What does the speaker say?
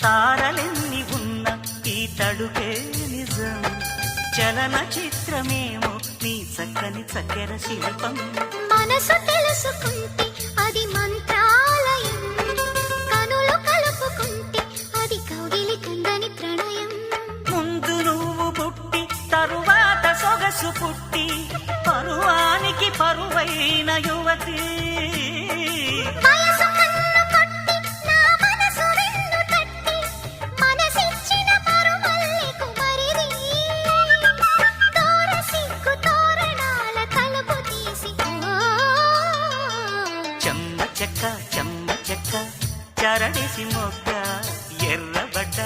తారలెన్ని ఉన్న ఈ తడుకే నిజం, చలన చిత్రమేమో నీ చక్కని చక్కెర శిల్పం. మనసు తెలుసుకుంటే అది మంత్రాలయం, కనులు కలుపుకుంటే అది కౌగిలి కందని ప్రణయం. ముందు నువ్వు పుట్టి తరువాత సొగసు పుట్టి పరువానికి పరువైన యువతి. వయసు కన్ను కొట్టి నా మనసు వెన్ను తట్టి మనసిచ్చిన పరుమల్లెకు మరిది. తోర సిగ్గు తోరణాల తలుపు తీసి చెమ్మ చెక్క చరణేసి మొగ్గ ఎర్రబడ్డ